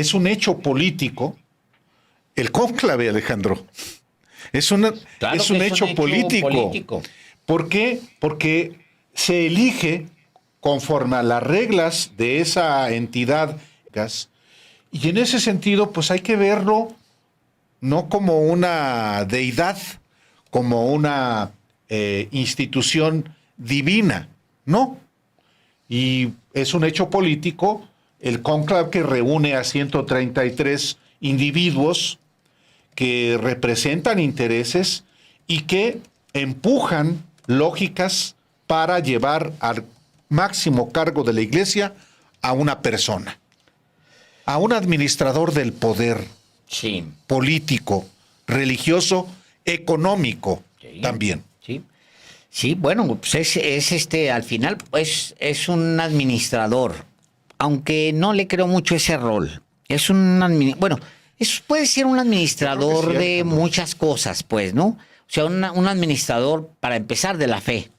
es un hecho político. El cónclave, Alejandro, Claro es que un hecho político. ¿Por qué? Porque se elige conforme a las reglas de esa entidad. Y en ese sentido, pues hay que verlo no como una deidad, como una institución divina, no. Y es un hecho político, el cónclave que reúne a 133 individuos que representan intereses y que empujan lógicas para llevar al máximo cargo de la Iglesia a una persona, a un administrador del poder Sí. político, religioso, económico Sí. también. Sí. Sí, bueno, pues al final es un administrador, aunque no le creo mucho ese rol. Es un puede ser un administrador sí, de Alejandro. muchas cosas, pues, ¿no? O sea, un administrador, para empezar, de la fe.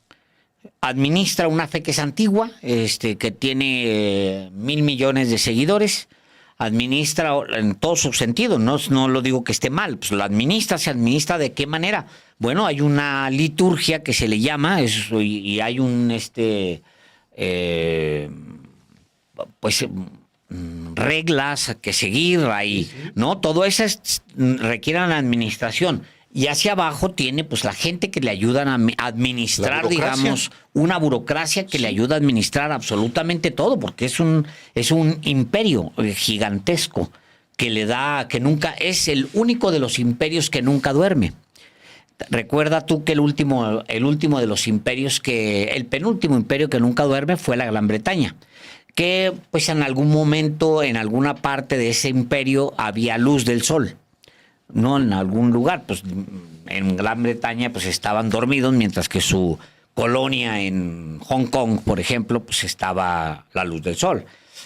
Administra una fe que es antigua, que tiene 1.000 millones de seguidores. Administra en todos sus sentidos, no lo digo que esté mal, pues lo administra, se administra de qué manera. Bueno, hay una liturgia que se le llama, y hay un pues reglas que seguir ahí, Sí. ¿no? Todo eso requiere una administración. Y hacia abajo tiene pues la gente que le ayudan a administrar, digamos, una burocracia que le ayuda a administrar absolutamente todo, porque es un imperio gigantesco que que nunca, es el único de los imperios que nunca duerme. Recuerda tú que el último de los imperios el penúltimo imperio que nunca duerme fue la Gran Bretaña, que pues en algún momento, en alguna parte de ese imperio había luz del sol, no en algún lugar, pues en Gran Bretaña pues estaban dormidos, mientras que su colonia en Hong Kong, por ejemplo, pues estaba la luz del sol.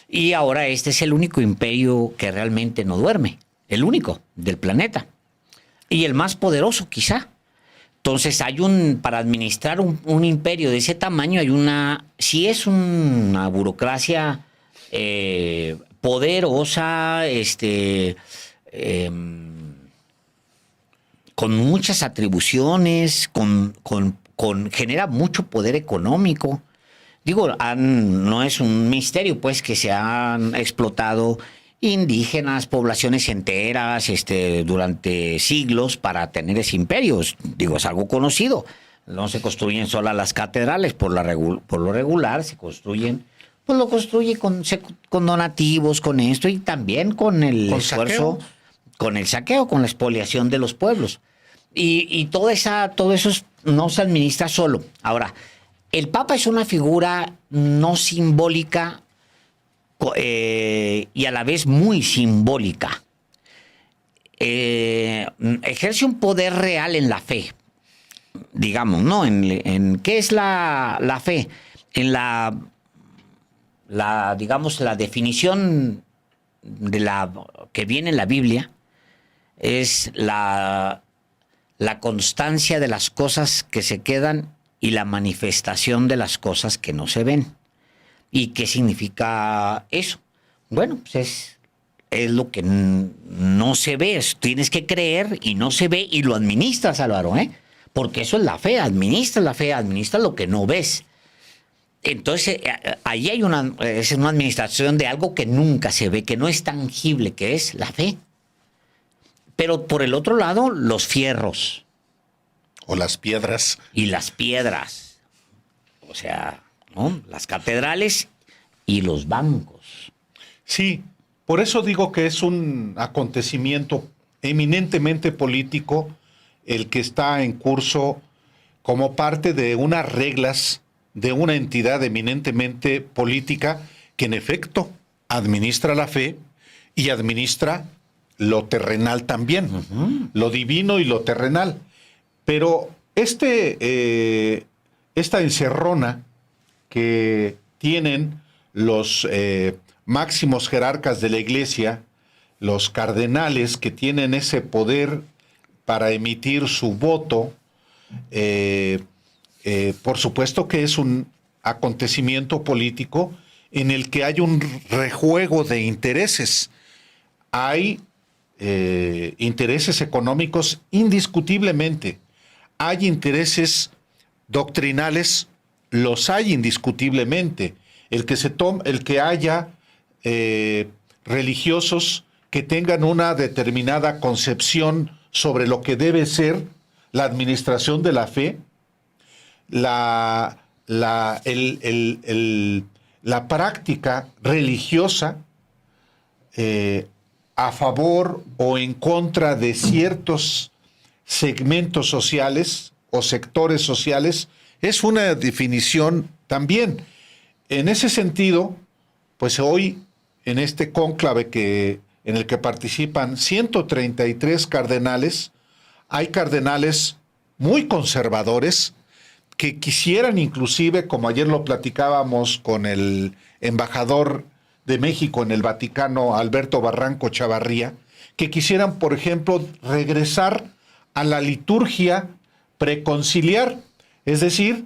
Y ahora este es el único imperio que realmente no duerme, el único del planeta. Y el más poderoso, quizá. Entonces para administrar un imperio de ese tamaño sí es una burocracia poderosa, con muchas atribuciones, genera mucho poder económico. Digo, no es un misterio, pues, que se han explotado indígenas, poblaciones enteras, durante siglos para tener ese imperio. Digo, es algo conocido. No se construyen solas las catedrales, por lo regular se construyen, pues lo construye con donativos, con esto, y también con el esfuerzo, con el saqueo, con la expoliación de los pueblos. Y todo eso no se administra solo. Ahora, el Papa es una figura no simbólica y a la vez muy simbólica. Ejerce un poder real en la fe, digamos, ¿no? En ¿qué es la fe? En digamos, la definición que viene en la Biblia es la constancia de las cosas que se quedan y la manifestación de las cosas que no se ven. ¿Y qué significa eso? Bueno, pues es lo que no se ve. Tienes que creer y no se ve, y lo administras, Álvaro, ¿eh? Porque eso es la fe, administra lo que no ves. Entonces, ahí es una administración de algo que nunca se ve, que no es tangible, que es la fe. Pero por el otro lado, los fierros. O las piedras. Y las piedras. O sea, ¿no? Las catedrales y los bancos. Sí, por eso digo que es un acontecimiento eminentemente político el que está en curso como parte de unas reglas de una entidad eminentemente política que en efecto administra la fe y administra lo terrenal también, lo divino y lo terrenal. Pero esta encerrona que tienen los máximos jerarcas de la Iglesia, los cardenales que tienen ese poder para emitir su voto, por supuesto que es un acontecimiento político en el que hay un rejuego de intereses. hay intereses económicos indiscutiblemente, hay intereses doctrinales, los hay indiscutiblemente. El que haya religiosos que tengan una determinada concepción sobre lo que debe ser la administración de la fe, la práctica religiosa a favor o en contra de ciertos segmentos sociales o sectores sociales, es una definición también. En ese sentido, pues hoy, en este cónclave en el que participan 133 cardenales, hay cardenales muy conservadores que quisieran inclusive, como ayer lo platicábamos con el embajador de México en el Vaticano, Alberto Barranco Chavarría, que quisieran, por ejemplo, regresar a la liturgia preconciliar, es decir,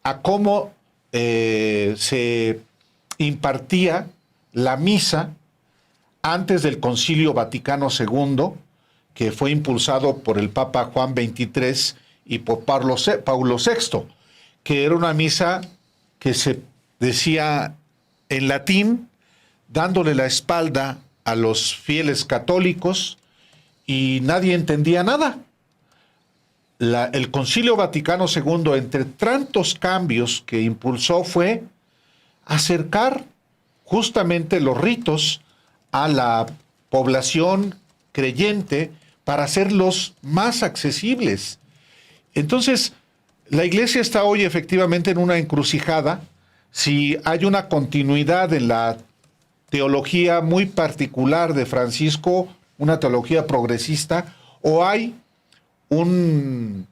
a cómo se impartía la misa antes del Concilio Vaticano II, que fue impulsado por el Papa Juan XXIII y por Paulo VI, que era una misa que se decía en latín, dándole la espalda a los fieles católicos, y nadie entendía nada. El Concilio Vaticano II, entre tantos cambios que impulsó, fue acercar justamente los ritos a la población creyente para hacerlos más accesibles. Entonces, la Iglesia está hoy efectivamente en una encrucijada. Si hay una continuidad en la teología muy particular de Francisco, una teología progresista, o hay un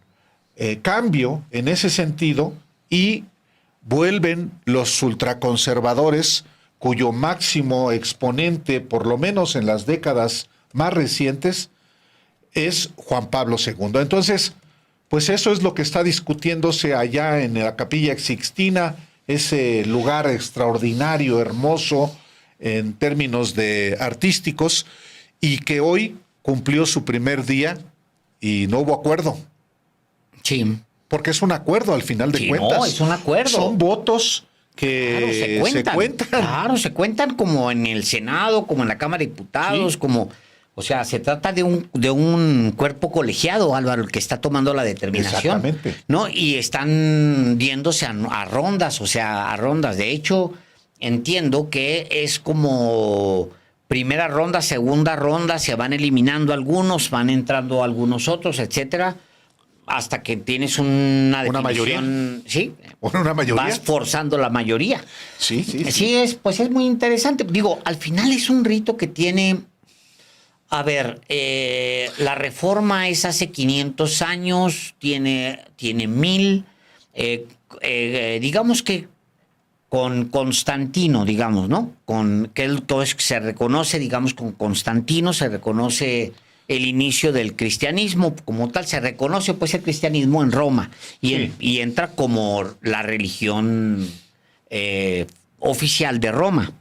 cambio en ese sentido y vuelven los ultraconservadores, cuyo máximo exponente, por lo menos en las décadas más recientes, es Juan Pablo II. Entonces, pues eso es lo que está discutiéndose allá en la Capilla Sixtina, ese lugar extraordinario, hermoso en términos de artísticos, y que hoy cumplió su primer día y no hubo acuerdo. Sí. Porque es un acuerdo al final de cuentas. No, es un acuerdo. Son votos que se cuentan. Claro, se cuentan como en el Senado, como en la Cámara de Diputados, como... O sea, se trata de un cuerpo colegiado, Álvaro, el que está tomando la determinación. Exactamente. ¿No? Y están yéndose a rondas, o sea, a rondas. De hecho, entiendo que es como primera ronda, segunda ronda, se van eliminando algunos, van entrando algunos otros, etcétera, hasta que tienes una mayoría. Sí. Una mayoría. Vas forzando la mayoría. Sí. Sí, pues es muy interesante. Digo, al final es un rito que tiene... A ver, la reforma es hace 500 años, tiene 1000, digamos que con Constantino, digamos, ¿no? Todo se reconoce, digamos, con Constantino se reconoce el inicio del cristianismo, como tal, se reconoce pues el cristianismo en Roma y entra como la religión oficial de Roma.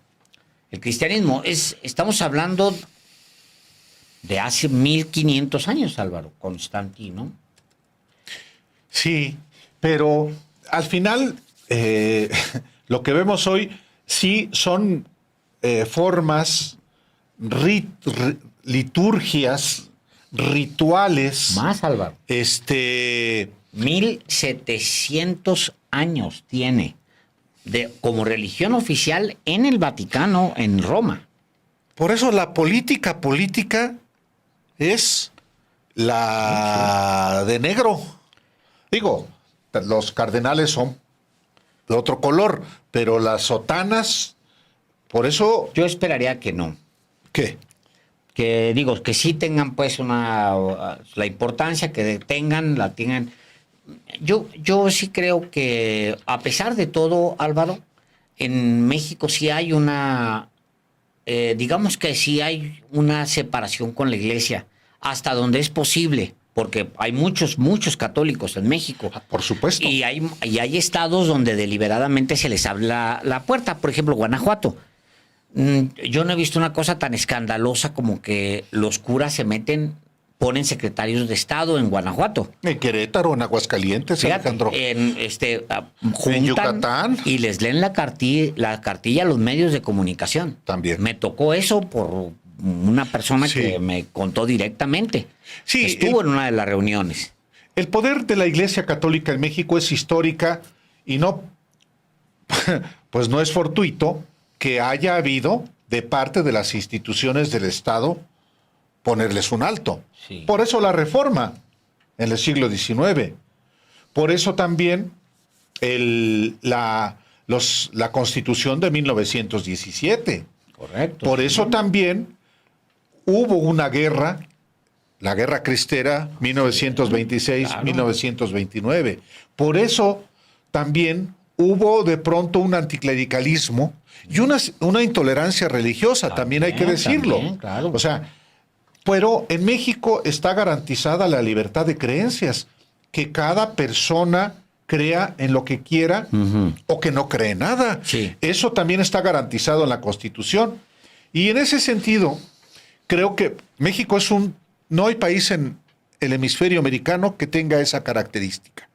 El cristianismo estamos hablando de hace 1500 años, Álvaro, Constantino. Sí, pero al final lo que vemos hoy sí son formas, liturgias, rituales. Más, Álvaro. 1700 años tiene como religión oficial en el Vaticano, en Roma. Por eso la política es la de negro. Digo, los cardenales son de otro color, pero las sotanas, por eso... Yo esperaría que no. ¿Qué? Que digo, que sí tengan pues la importancia que la tengan. Yo sí creo que a pesar de todo, Álvaro, en México sí hay digamos que sí hay una separación con la Iglesia, hasta donde es posible, porque hay muchos católicos en México. Por supuesto. Y hay estados donde deliberadamente se les abre la puerta, por ejemplo, Guanajuato. Yo no he visto una cosa tan escandalosa como que los curas se meten, ponen secretarios de Estado en Guanajuato. En Querétaro, en Aguascalientes, Fíjate, Alejandro. Juntan En Yucatán. y les leen la cartilla a los medios de comunicación. También. Me tocó eso por una persona que me contó directamente. Sí, estuvo en una de las reuniones. El poder de la Iglesia Católica en México es histórica y no, pues no es fortuito que haya habido de parte de las instituciones del Estado ponerles un alto. Sí. Por eso la reforma en el siglo XIX. Por eso también la Constitución de 1917. Correcto. Por eso también hubo una guerra, la Guerra Cristera, 1926-1929. Por eso también hubo de pronto un anticlericalismo y una intolerancia religiosa, también hay que decirlo. También, claro. O sea, pero en México está garantizada la libertad de creencias, que cada persona crea en lo que quiera o que no cree nada. Sí. Eso también está garantizado en la Constitución. Y en ese sentido, creo que México no hay país en el hemisferio americano que tenga esa característica.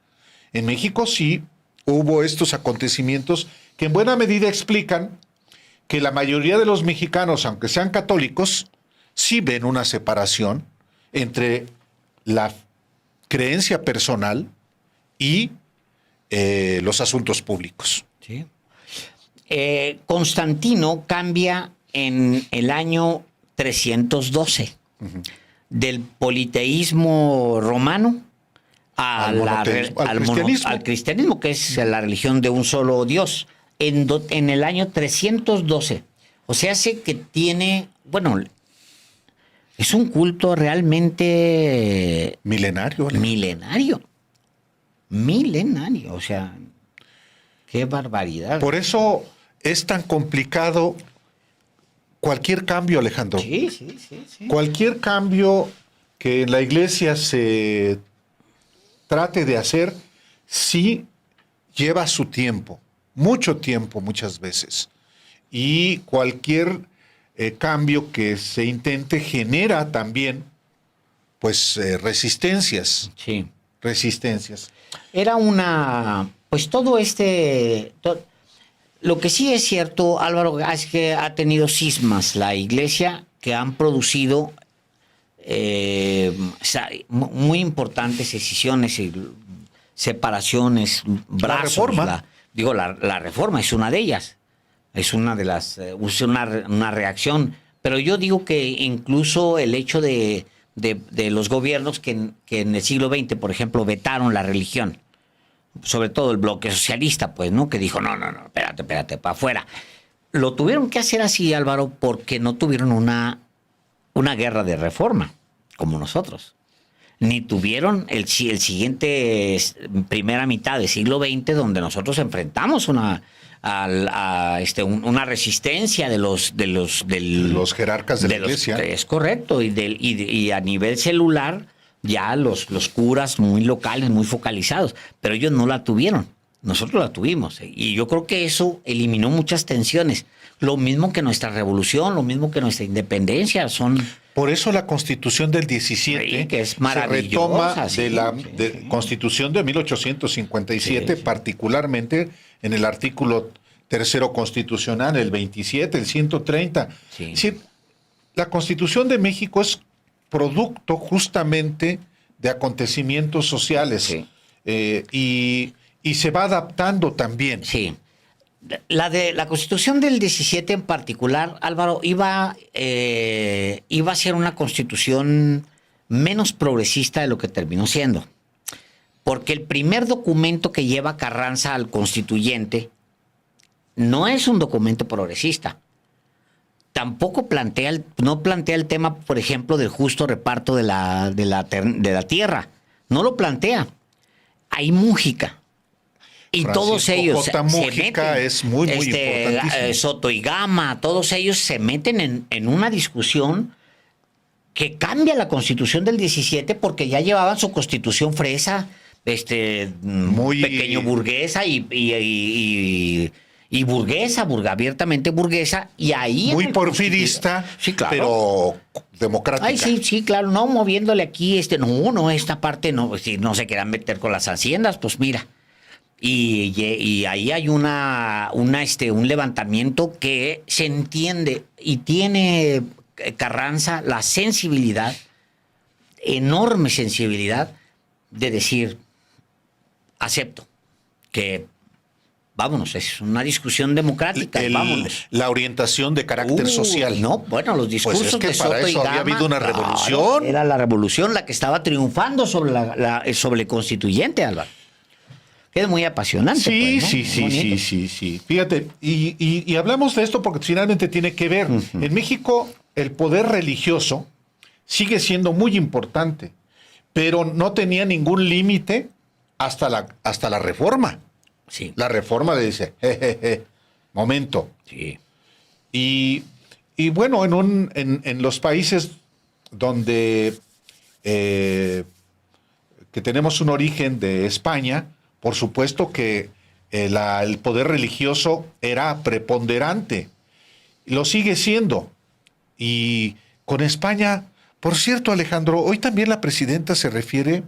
En México sí hubo estos acontecimientos que en buena medida explican que la mayoría de los mexicanos, aunque sean católicos, sí ven una separación entre la creencia personal y los asuntos públicos. Sí. Constantino cambia en el año 312 del politeísmo romano al cristianismo, que es la religión de un solo Dios, en el año 312. O sea, hace que tiene, bueno, es un culto realmente milenario. Milenario, o sea, qué barbaridad. Por eso es tan complicado cualquier cambio, Alejandro. Sí. Cualquier cambio que en la iglesia se trate de hacer, sí lleva su tiempo, mucho tiempo muchas veces. Y cualquier cambio que se intente genera también, pues, resistencias. Sí. Resistencias. Era pues todo lo que sí es cierto, Álvaro, es que ha tenido cismas la iglesia que han producido muy importantes decisiones y separaciones, brazos. La reforma. La reforma es una de ellas. Es una de las, una reacción. Pero yo digo que incluso el hecho de los gobiernos que en el siglo XX, por ejemplo, vetaron la religión, sobre todo el bloque socialista, pues, ¿no? Que dijo, no, espérate, para afuera. Lo tuvieron que hacer así, Álvaro, porque no tuvieron una guerra de reforma, como nosotros. Ni tuvieron el siguiente primera mitad del siglo XX, donde nosotros enfrentamos una resistencia de los jerarcas de la iglesia. Es correcto, y a nivel celular, ya los curas muy locales, muy focalizados, pero ellos no la tuvieron. Nosotros la tuvimos, y yo creo que eso eliminó muchas tensiones. Lo mismo que nuestra revolución, lo mismo que nuestra independencia, Por eso la Constitución del 17 sí, que es se maravillosa, retoma de la Constitución de 1857, particularmente en el artículo 3º constitucional, el 27, el 130. Sí. Es decir, la Constitución de México es producto justamente de acontecimientos sociales. Sí. Y se va adaptando también. Sí. La Constitución del 17 en particular, Álvaro, iba a ser una constitución menos progresista de lo que terminó siendo. Porque el primer documento que lleva Carranza al constituyente no es un documento progresista. Tampoco plantea el tema, por ejemplo, del justo reparto de la tierra. No lo plantea. Hay Mújica. Y Francisco todos ellos J. Mújica es muy importantísimo. Soto y Gama, todos ellos se meten en una discusión que cambia la Constitución del 17 porque ya llevaban su Constitución fresa, muy pequeño burguesa y Y burguesa, abiertamente burguesa, y ahí... Muy porfirista, sí, claro, pero democrática. Ay, sí, sí, claro, no, moviéndole aquí, no, esta parte no, si no se quieran meter con las haciendas, pues mira. Y ahí hay un levantamiento que se entiende y tiene Carranza la sensibilidad, enorme sensibilidad, de decir, acepto, que vámonos, es una discusión democrática, vámonos. La orientación de carácter social. No, bueno, los discursos pues es que de para Soto eso y Gama, había habido una revolución. Era la revolución la que estaba triunfando sobre sobre el constituyente, Álvaro. Que es muy apasionante. Sí, pues, ¿no? sí. Fíjate, y hablamos de esto porque finalmente tiene que ver. Uh-huh. En México, el poder religioso sigue siendo muy importante, pero no tenía ningún límite hasta la reforma. Sí. La reforma le dice, momento. Sí. Y bueno, en los países donde que tenemos un origen de España, por supuesto que el poder religioso era preponderante. Lo sigue siendo. Y con España, por cierto, Alejandro, hoy también la presidenta se refiere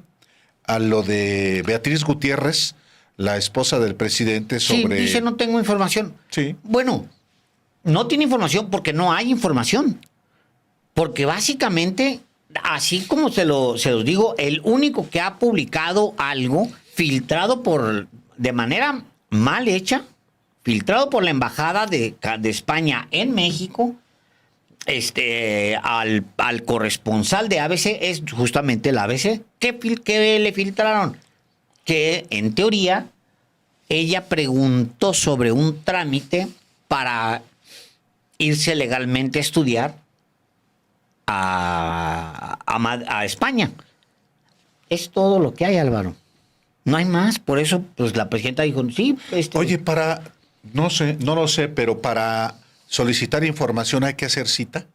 a lo de Beatriz Gutiérrez, la esposa del presidente, sobre... Sí, dice, no tengo información. Sí. Bueno, no tiene información porque no hay información. Porque básicamente, así como se los digo, el único que ha publicado algo filtrado de manera mal hecha, filtrado por la embajada de España en México, al corresponsal de ABC, es justamente el ABC. ¿Qué le filtraron? Que en teoría ella preguntó sobre un trámite para irse legalmente a estudiar a España. Es todo lo que hay, Álvaro. No hay más. Por eso, pues la presidenta dijo, sí. Oye, no lo sé, pero para solicitar información hay que hacer cita.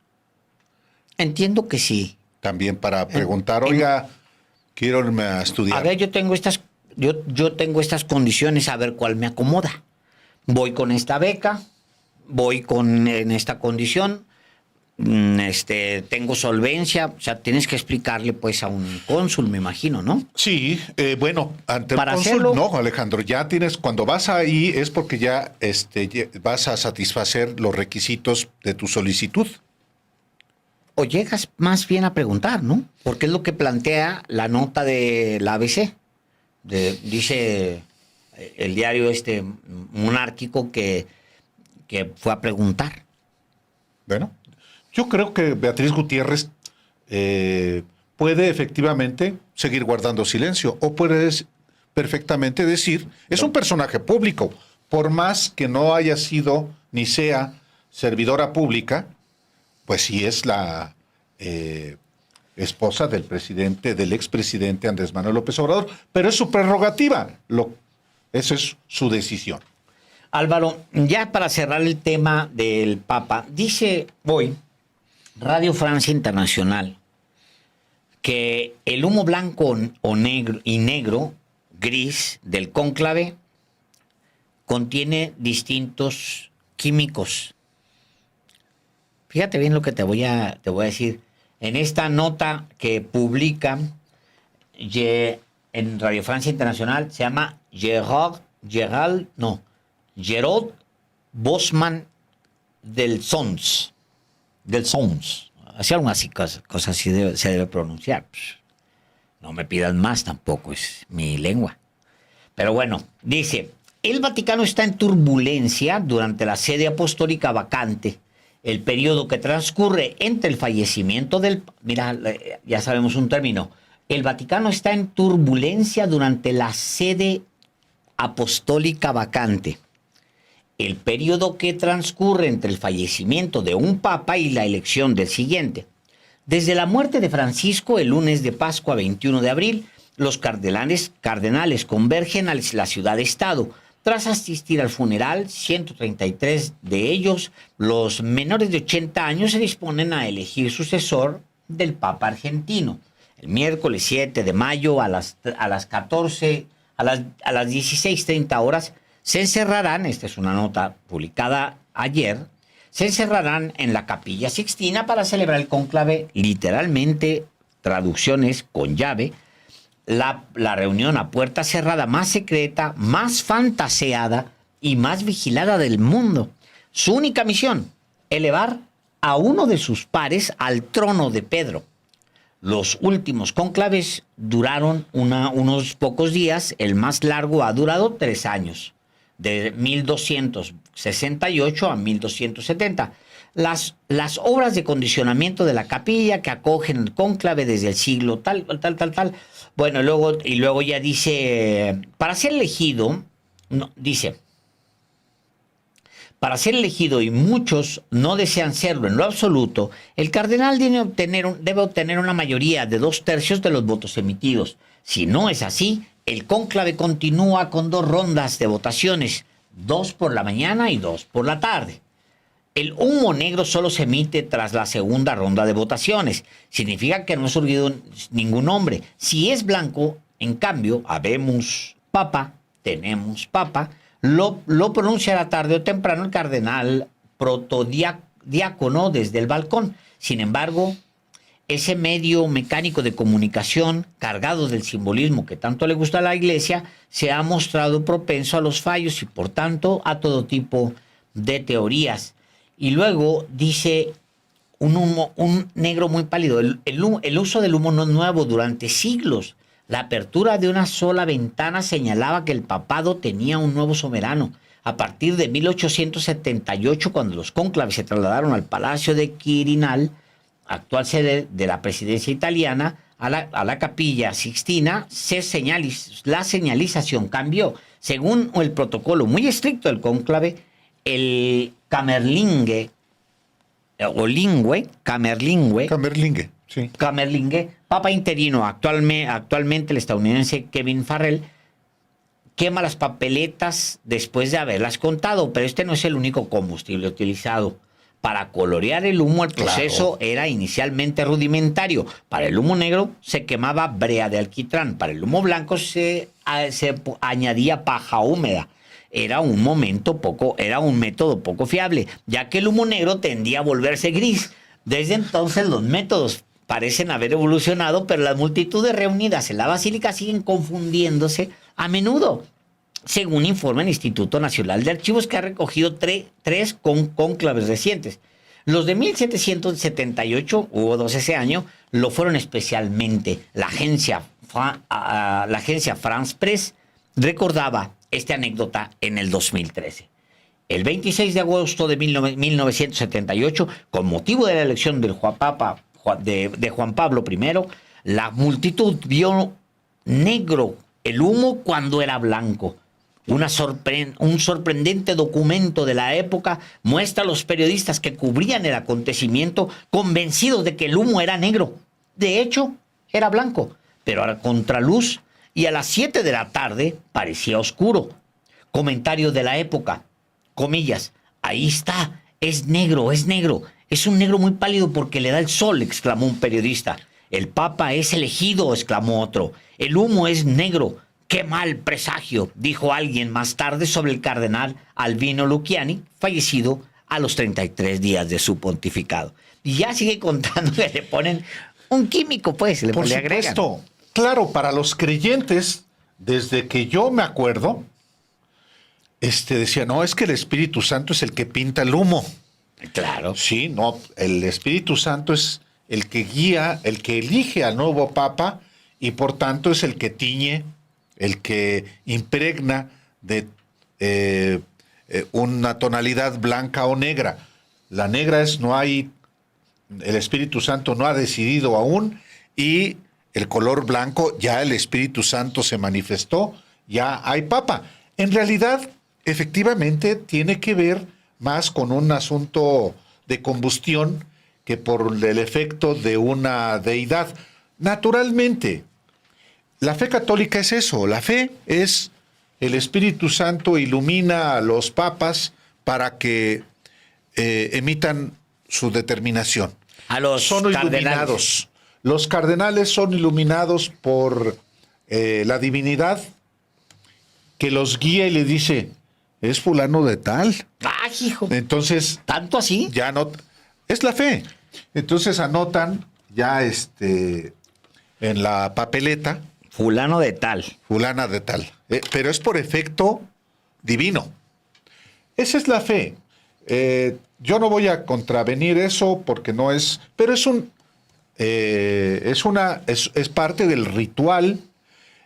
Entiendo que sí. También para preguntar, oiga, quiero irme a estudiar. A ver, yo tengo estas condiciones, a ver cuál me acomoda. Voy con esta beca, voy en esta condición, tengo solvencia, o sea, tienes que explicarle pues a un cónsul, me imagino, ¿no? Sí, bueno, ante Para el cónsul, hacerlo, no, Alejandro, ya tienes, cuando vas ahí es porque ya vas a satisfacer los requisitos de tu solicitud. O llegas más bien a preguntar, ¿no? Porque es lo que plantea la nota de la ABC. Dice el diario monárquico que fue a preguntar. Bueno, yo creo que Beatriz Gutiérrez puede efectivamente seguir guardando silencio o puede perfectamente decir, es un personaje público, por más que no haya sido ni sea servidora pública, pues sí es la esposa del expresidente Andrés Manuel López Obrador, pero es su prerrogativa, esa es su decisión. Álvaro, ya para cerrar el tema del Papa, dice hoy Radio Francia Internacional que el humo blanco o negro, gris del cónclave contiene distintos químicos. Fíjate bien lo que te voy a decir. En esta nota que publica en Radio Francia Internacional, se llama Gerald Bosman del Sons. Así algo así, cosas así se debe pronunciar. Pues, no me pidan más tampoco, es mi lengua. Pero bueno, dice, el Vaticano está en turbulencia durante la sede apostólica vacante. El periodo que transcurre entre el fallecimiento Mira, ya sabemos un término. El Vaticano está en turbulencia durante la sede apostólica vacante. El periodo que transcurre entre el fallecimiento de un papa y la elección del siguiente. Desde la muerte de Francisco el lunes de Pascua 21 de abril, los cardenales convergen a la ciudad-estado. Tras asistir al funeral, 133 de ellos, los menores de 80 años, se disponen a elegir sucesor del Papa argentino. El miércoles 7 de mayo a las 16:30 horas se encerrarán, esta es una nota publicada ayer, se encerrarán en la Capilla Sixtina para celebrar el cónclave, literalmente, traducciones con llave, la reunión a puerta cerrada más secreta, más fantaseada y más vigilada del mundo. Su única misión, elevar a uno de sus pares al trono de Pedro. Los últimos cónclaves duraron unos pocos días, el más largo ha durado 3 años, de 1268 a 1270. Las obras de condicionamiento de la capilla que acogen el cónclave desde el siglo tal. Bueno, luego ya dice, para ser elegido, para ser elegido, y muchos no desean serlo en lo absoluto, el cardenal debe obtener una mayoría de 2/3 de los votos emitidos. Si no es así, el cónclave continúa con 2 rondas de votaciones, 2 por la mañana y 2 por la tarde. El humo negro solo se emite tras la segunda ronda de votaciones. Significa que no ha surgido ningún hombre. Si es blanco, en cambio, habemos papa, tenemos papa, lo pronunciará tarde o temprano el cardenal protodiácono desde el balcón. Sin embargo, ese medio mecánico de comunicación, cargado del simbolismo que tanto le gusta a la Iglesia, se ha mostrado propenso a los fallos y, por tanto, a todo tipo de teorías. Y luego dice un negro muy pálido. El uso del humo no es nuevo. Durante siglos, la apertura de una sola ventana señalaba que el papado tenía un nuevo soberano. A partir de 1878, cuando los cónclaves se trasladaron al Palacio de Quirinal, actual sede de la presidencia italiana, a la Capilla Sixtina, la señalización cambió. Según el protocolo muy estricto del cónclave, el Camerlingue, papa interino, actualmente el estadounidense Kevin Farrell, quema las papeletas después de haberlas contado, pero este no es el único combustible utilizado. Para colorear el humo, el proceso era inicialmente rudimentario. Para el humo negro se quemaba brea de alquitrán. Para el humo blanco se añadía paja húmeda. Era un método poco fiable, ya que el humo negro tendía a volverse gris. Desde entonces los métodos parecen haber evolucionado, pero las multitudes reunidas en la basílica siguen confundiéndose a menudo, según informa el Instituto Nacional de Archivos, que ha recogido tres cónclaves recientes. Los de 1778, hubo 2 ese año, lo fueron especialmente. La agencia France Press recordaba esta anécdota en el 2013. El 26 de agosto de 1978, con motivo de la elección del de Juan Pablo I, la multitud vio negro el humo cuando era blanco. Un sorprendente documento de la época muestra a los periodistas que cubrían el acontecimiento convencidos de que el humo era negro. De hecho, era blanco, pero a contraluz, y a las 7 de la tarde parecía oscuro. Comentario de la época, comillas, ahí está, es negro, es un negro muy pálido porque le da el sol, exclamó un periodista. El Papa es elegido, exclamó otro. El humo es negro. ¡Qué mal presagio!, dijo alguien más tarde sobre el cardenal Albino Luciani, fallecido a los 33 días de su pontificado. Y ya sigue contando que le ponen un químico, pues, le agregan. Por supuesto. Claro, para los creyentes, desde que yo me acuerdo, decía, no, es que el Espíritu Santo es el que pinta el humo. Claro. Sí, no, el Espíritu Santo es el que guía, el que elige al nuevo Papa y por tanto es el que tiñe, el que impregna de una tonalidad blanca o negra. La negra el Espíritu Santo no ha decidido aún, y el color blanco, ya el Espíritu Santo se manifestó, ya hay Papa. En realidad, efectivamente, tiene que ver más con un asunto de combustión que por el efecto de una deidad. Naturalmente, la fe católica es eso. La fe es el Espíritu Santo ilumina a los papas para que emitan su determinación. Son iluminados. Los cardenales son iluminados por la divinidad que los guía y les dice, es fulano de tal. ¡Ay, hijo! Entonces, ¿Tanto así? ya no, es la fe. Entonces anotan ya en la papeleta, Fulano de tal. fulana de tal. Pero es por efecto divino. Esa es la fe. Yo no voy a contravenir eso porque no es, pero es parte del ritual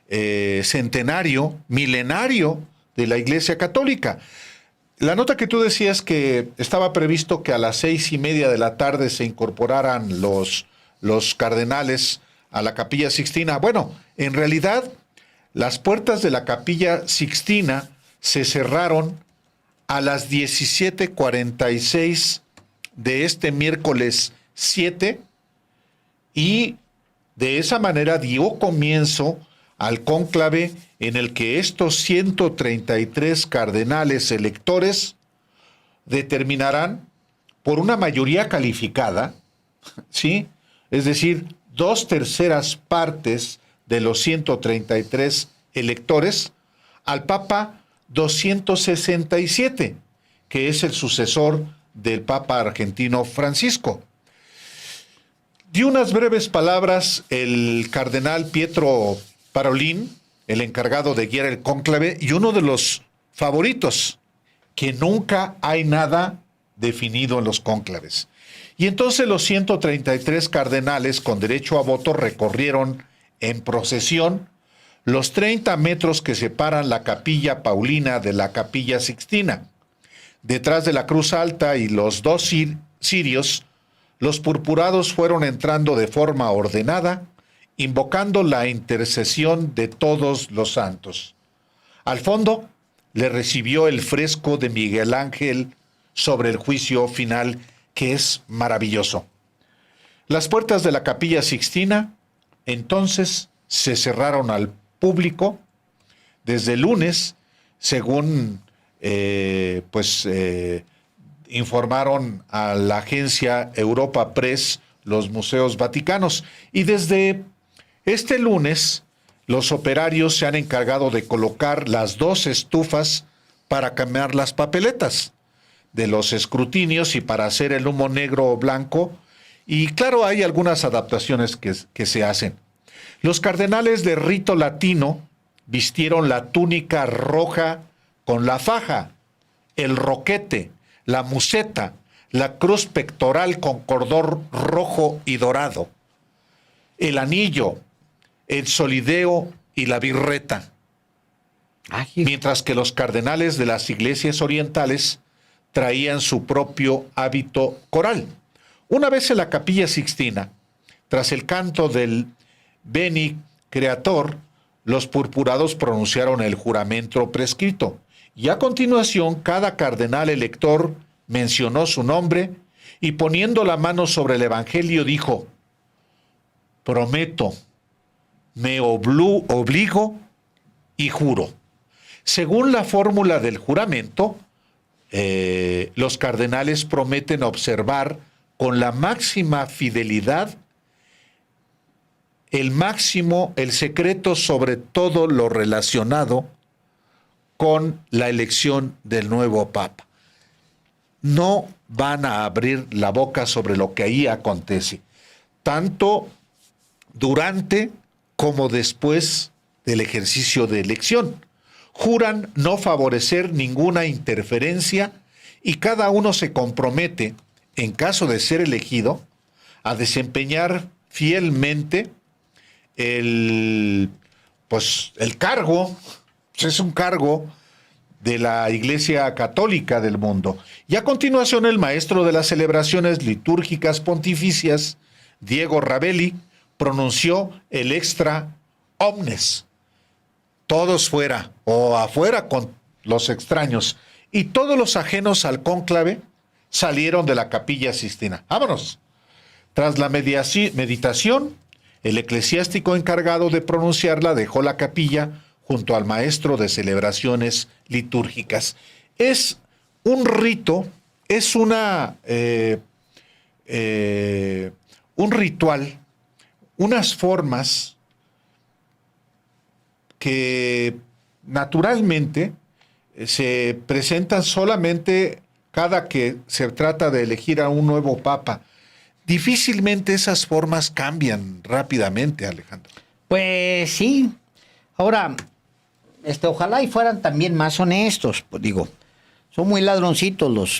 centenario, milenario de la Iglesia Católica. La nota que tú decías que estaba previsto que a las 6:30 de la tarde se incorporaran los cardenales a la Capilla Sixtina. Bueno, en realidad las puertas de la Capilla Sixtina se cerraron a las 17:46 de este miércoles 7 y de esa manera dio comienzo al cónclave en el que estos 133 cardenales electores determinarán por una mayoría calificada, ¿sí? Es decir, 2/3 partes de los 133 electores al Papa 267, que es el sucesor del Papa argentino Francisco. Dio unas breves palabras el cardenal Pietro Parolin, el encargado de guiar el cónclave y uno de los favoritos, que nunca hay nada definido en los cónclaves. Y entonces los 133 cardenales con derecho a voto recorrieron en procesión los 30 metros que separan la Capilla Paulina de la Capilla Sixtina. Detrás de la cruz alta y los dos cirios, los purpurados fueron entrando de forma ordenada, invocando la intercesión de todos los santos. Al fondo le recibió el fresco de Miguel Ángel sobre el juicio final, que es maravilloso. Las puertas de la Capilla Sixtina entonces se cerraron al público desde el lunes, según informaron a la agencia Europa Press los museos vaticanos. Y desde este lunes, los operarios se han encargado de colocar las 2 estufas para cambiar las papeletas de los escrutinios y para hacer el humo negro o blanco. Y claro, hay algunas adaptaciones que se hacen. Los cardenales de rito latino vistieron la túnica roja con la faja, el roquete, la museta, la cruz pectoral con cordón rojo y dorado, el anillo, el solideo y la birreta. Mientras que los cardenales de las iglesias orientales traían su propio hábito coral. Una vez en la Capilla Sixtina, tras el canto del Veni Creator, los purpurados pronunciaron el juramento prescrito, y a continuación cada cardenal elector mencionó su nombre y poniendo la mano sobre el Evangelio dijo: prometo, me obligo y juro. Según la fórmula del juramento, los cardenales prometen observar con la máxima fidelidad el secreto sobre todo lo relacionado con la elección del nuevo Papa. No van a abrir la boca sobre lo que ahí acontece, tanto durante como después del ejercicio de elección. Juran no favorecer ninguna interferencia y cada uno se compromete, en caso de ser elegido, a desempeñar fielmente el cargo, es un cargo de la Iglesia Católica del mundo. Y a continuación el maestro de las celebraciones litúrgicas pontificias, Diego Ravelli, pronunció el extra omnes. Todos fuera o afuera con los extraños, y todos los ajenos al cónclave salieron de la Capilla Sixtina. ¡Vámonos! Tras la meditación, el eclesiástico encargado de pronunciarla dejó la capilla junto al maestro de celebraciones litúrgicas. Es un rito, es un ritual, unas formas que naturalmente se presentan solamente cada que se trata de elegir a un nuevo papa. Difícilmente esas formas cambian rápidamente, Alejandro. Pues sí. Ahora, ojalá y fueran también más honestos, pues digo, son muy ladroncitos los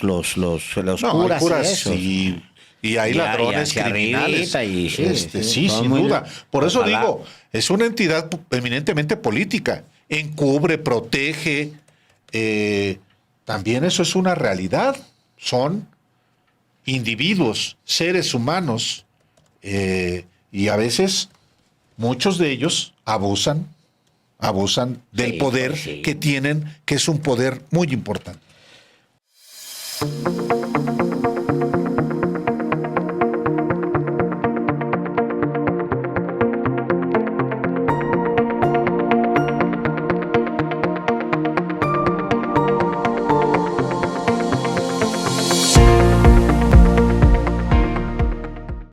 curas, curas y eso. Y hay ladrones criminales. Sí, sin duda. Por eso ojalá. digo, es una entidad eminentemente política. Encubre, protege. También eso es una realidad. Son individuos, seres humanos, y a veces muchos de ellos abusan del poder que tienen, que es un poder muy importante.